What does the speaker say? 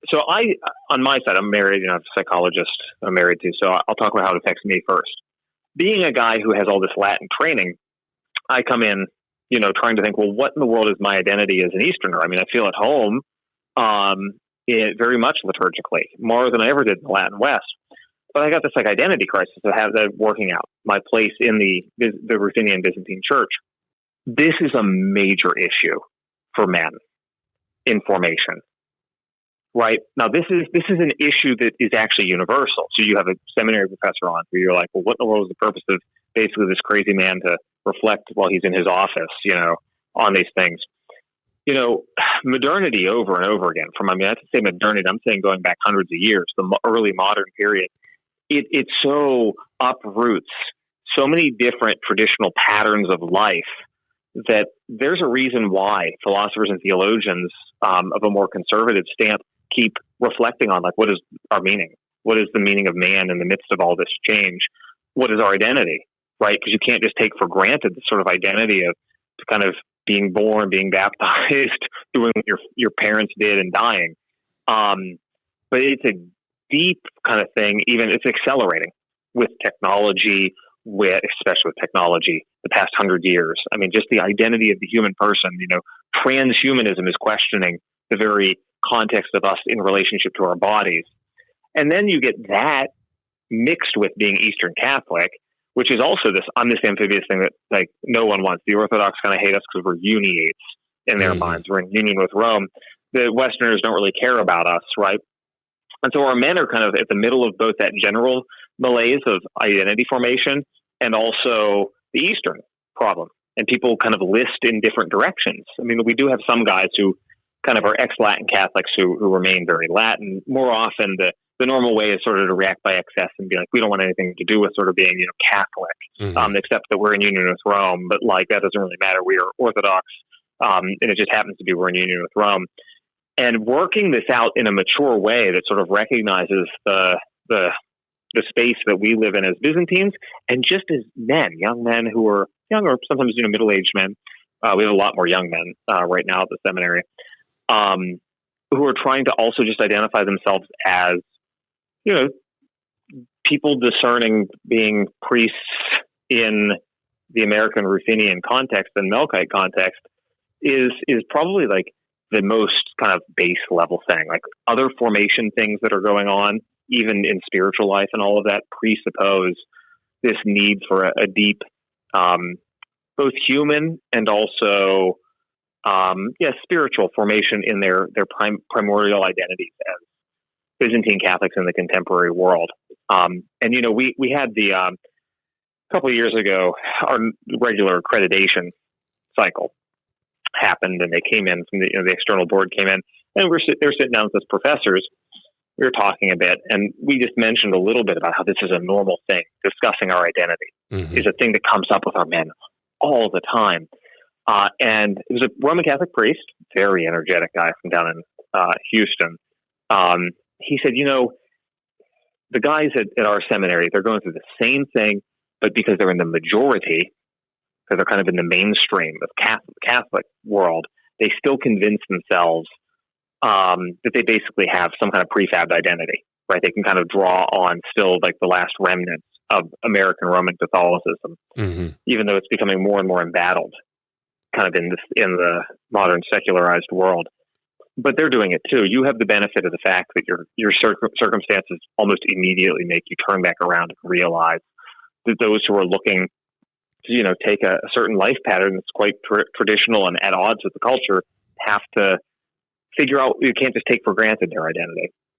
So on my side, I'm married, I have a psychologist I'm married to, so I'll talk about how it affects me first. Being a guy who has all this Latin training, I come in, trying to think, well, what in the world is my identity as an Easterner? I mean, I feel at home, very much liturgically, more than I ever did in the Latin West. But I got this identity crisis that have that working out my place in the Ruthenian Byzantine Church. This is a major issue for men in formation. Right now, this is an issue that is actually universal. So you have a seminary professor on where you're like, well, what in the world is the purpose of basically this crazy man to reflect while he's in his office, on these things? Modernity over and over again. I have to say modernity. I'm saying going back hundreds of years, the early modern period. It so uproots so many different traditional patterns of life that there's a reason why philosophers and theologians of a more conservative stamp keep reflecting on what is our meaning? What is the meaning of man in the midst of all this change? What is our identity, right? Because you can't just take for granted the sort of identity of kind of being born, being baptized, doing what your parents did and dying. But it's a deep kind of thing, even it's accelerating with technology, especially with technology, the past 100 years. I mean, just the identity of the human person, transhumanism is questioning the very context of us in relationship to our bodies. And then you get that mixed with being Eastern Catholic, which is also this amphibious thing that no one wants. The Orthodox kind of hate us because we're uniates in their minds. We're in union with Rome. The Westerners don't really care about us, right? And so our men are kind of at the middle of both that general malaise of identity formation and also the Eastern problem. And people kind of list in different directions. I mean, we do have some guys who kind of are ex-Latin Catholics who remain very Latin. More often, the normal way is sort of to react by excess and be like, we don't want anything to do with sort of being, Catholic, except that we're in union with Rome. But that doesn't really matter. We are Orthodox, and it just happens to be we're in union with Rome. And working this out in a mature way that sort of recognizes the space that we live in as Byzantines, and just as men, young men who are young or sometimes middle-aged men. We have a lot more young men right now at the seminary. Who are trying to also just identify themselves as, people discerning being priests in the American Ruthenian context and Melkite context is probably the most kind of base level thing. Other formation things that are going on, even in spiritual life and all of that, presuppose this need for a deep, both human and also spiritual formation in their primordial identities as Byzantine Catholics in the contemporary world. We had a couple of years ago, our regular accreditation cycle happened, and they came in from the external board came in, and they were sitting down with us professors. We were talking a bit, and we just mentioned a little bit about how this is a normal thing. Discussing our identity is a thing that comes up with our men all the time. And it was a Roman Catholic priest, very energetic guy from down in Houston. He said, the guys at our seminary, they're going through the same thing, but because they're in the majority, because they're kind of in the mainstream of Catholic world, they still convince themselves that they basically have some kind of prefabbed identity, right? They can kind of draw on still the last remnants of American Roman Catholicism, even though it's becoming more and more embattled kind of in the modern secularized world. But they're doing it too. You have the benefit of the fact that your circumstances almost immediately make you turn back around and realize that those who are looking to, take a certain life pattern that's quite traditional and at odds with the culture have to figure out, you can't just take for granted their identity.